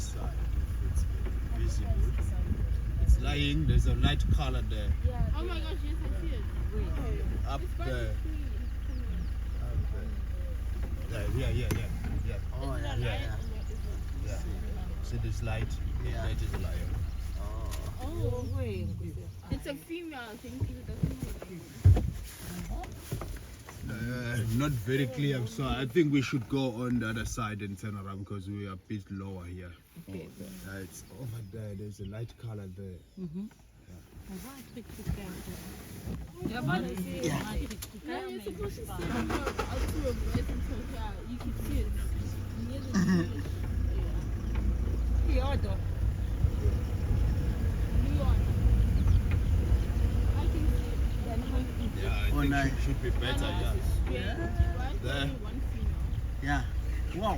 this side, if it's visible. It's lying, there's a light color there. Yeah. Oh my gosh, yes, I see it. Up there. Yeah. Oh, Yeah. See this light? Yeah. That is a lion. Oh, wait. It's a female, I think. Not very clear, so I think we should go on the other side and turn around because we are a bit lower here. Okay. It's over there, there's a light color there. Yeah, but you're supposed to see it you can see it near the tree. Yeah. I can see it. Yeah, I think it should be better, yeah. There. One female. Yeah. Wow.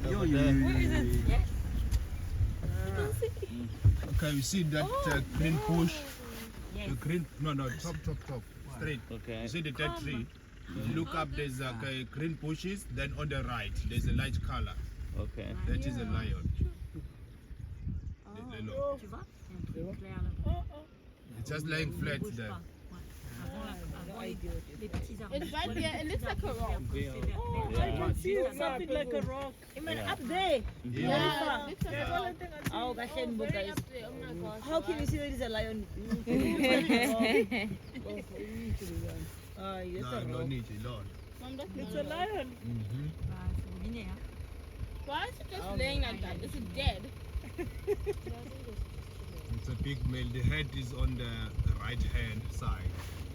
Over there. Where is it? Yes. Okay, you see that green bush? Yes. The green, no, top, straight. Okay. You see the dead tree? You look up, there's green bushes, then on the right, there's a light color. Okay. That is a lion. The lion. It's just lying flat there. It's right there, it looks like a rock. I can see something like a rock. Up there. Yeah. It's like a rock. Oh, Very up there. Oh my gosh. how can you see that it's a lion? No need, Lord. Mom, that's It's not a lion. Why is it just laying like that? Is it dead? It's a big male. The head is on the right hand side.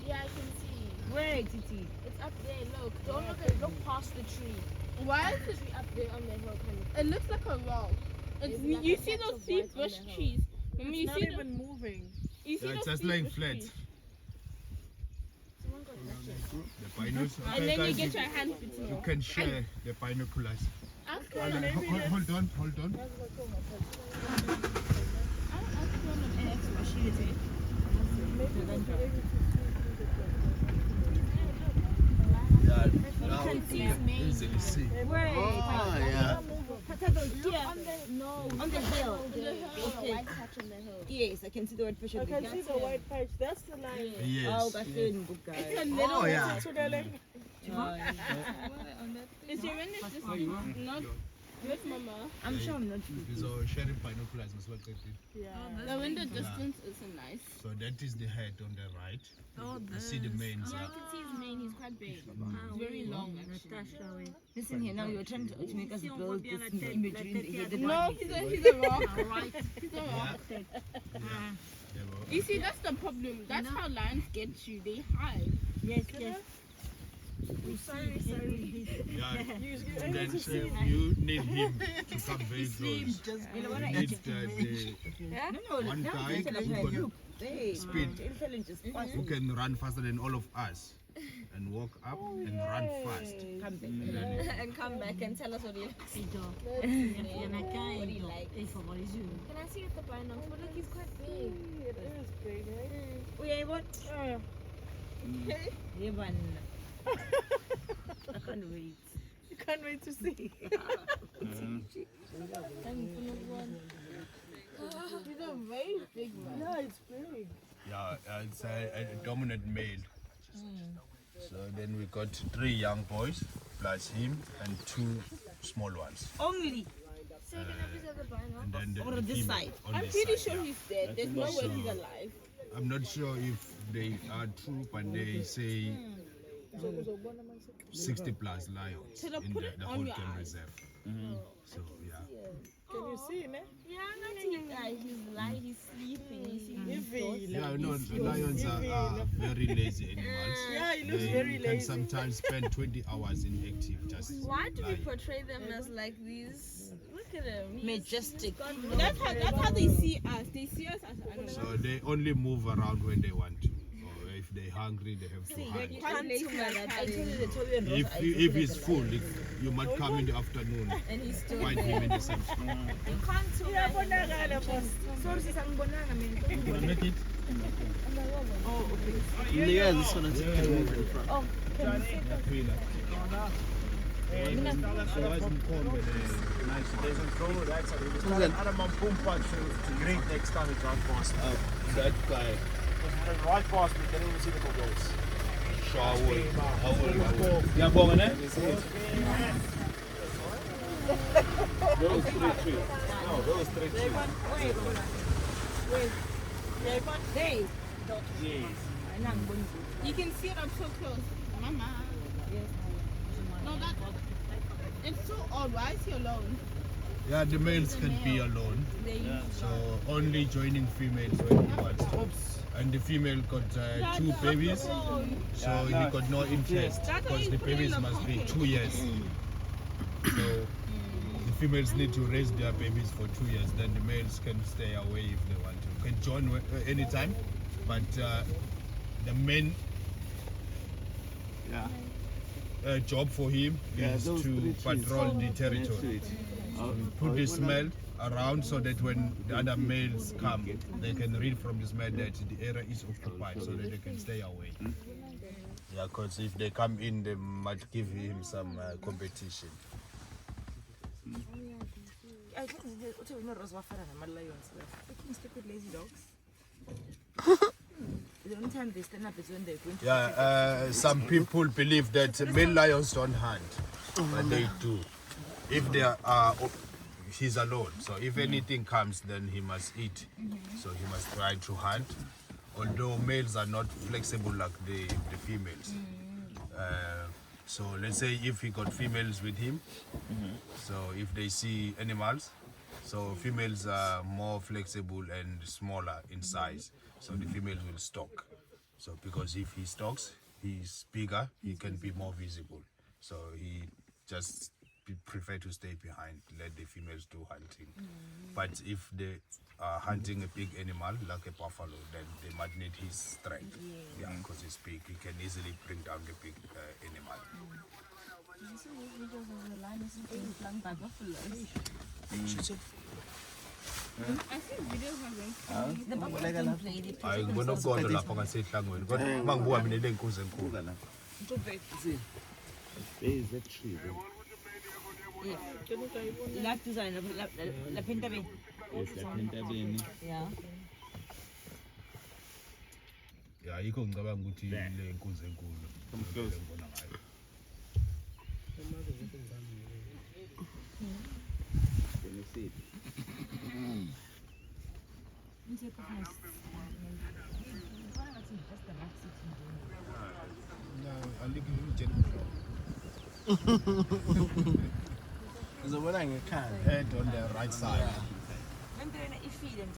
Yeah, I can see. Where, Titi? It's up there, look. Don't look past the tree. Why is it up there on the hill? It looks like a rock. You see those three bush trees? It's You not see even moving. You see Yeah, it's those just three lying bush flat. trees? The binoculars. And then you guys, get your hands between. you can share the binoculars. Okay. Hold on. Yeah, now you can easily see. Where? Oh, yeah. On the hill. Okay. White patch on the hill. Yes, I can see the white patch. I can see the white patch. That's the lion. Yes. Oh, that's good, good guy. It's a little Oh, yeah. Is your window just not with Mama? I'm sure I'm not. So sharing binoculars is what they did. Yeah. The window distance isn't nice. So that is the head on the right. You see the manes. Yeah, I can see his mane. He's quite big. He's very long, actually. Listen here, now you're trying to make us build this imagery in the head. No, he's a rock. He's a rock. You see, that's the problem. That's how lions get you. They hide. Yes. Sorry. Yeah. And then you need him to come very close. You need the one guy who can speed, who can run faster than all of us, and walk up and run fast. And come back and tell us what he likes. What he likes. Can I see the binoculars? But look, he's quite big. It is big, right? We what? I can't wait. You can't wait to see. He's a very big one. Yeah, it's big. Yeah, it's a dominant male. So then we got 3 young boys plus him and 2 small ones. Only. So you can have his other And binoculars? then Or this female side. on I'm this pretty side, sure he's dead. There's no way he's alive. I'm not sure if they are true, but they say 60 plus lions Should I in put it the on whole your game eyes? reserve. So yeah. Can you see, ne? Yeah, not seeing guy. He's sleeping. Yeah, no, the lions are very lazy animals. Yeah, he looks They very can lazy. sometimes spend 20 hours inactive just Why do we lying. portray them as like these? Look at him. Majestic. That's how they see us. They see us as animals. So they only move around when they want to. Or if they're hungry, they have to hide. If he's full, you might come in the afternoon. And he's still Find him in the same spot. You can't tell Yeah, that bonakala, boss. Sorry, sis, I'm gonna Make it? Oh, okay. Yeah, this one is move in front. Oh, can you see that? Great next time it's right past. That guy. Right past me, can't even see the goals. Ngiyabonga ne? Those three trees. No, those three trees. Hey. Yes. You can see it up so close. Mama. No, that. It's so odd. Why is he alone? Yeah, the males can be alone. So only joining females when he wants to. And the female got 2 babies, so he got no interest because the babies must be 2 years. So the females need to raise their babies for 2 years, then the males can stay away if they want to. Can join anytime, but the main job for him is to patrol the territory. Put the smell around so that when the other males come, they can read from the smell that the area is occupied so that they can stay away. Yeah, because if they come in, they might give him some competition. I think stupid lazy dogs. The only time they stand up is when they're going to. Yeah, some people believe that male lions don't hunt, but they do. If they are, he's alone. So if anything comes, then he must eat. So he must try to hunt. Although males are not flexible like the females. So let's say if he got females with him, so if they see animals, so females are more flexible and smaller in size. So the females will stalk. So because if he stalks, he's bigger, he can be more visible. So he just prefer to stay behind, let the females do hunting. But if they are hunting a big animal like a buffalo, then they might need his strength. Yeah, because he's big, he can easily bring down the big animal. I see videos of him. Hayi ngibona ukona lapho ngasehlangweni. Kodwa mangibuka mina le nkunzi enkulu. There is that tree. La design, la pintabin. Yes, that entabeni. Yeah. Yeah, yikho ngicabanga ukuthi le nkunzi enkulu. Ngibona ngayo. Can you see it? No, I think you check Ngizobona ngekhanda. head on the right side. When they're in a feed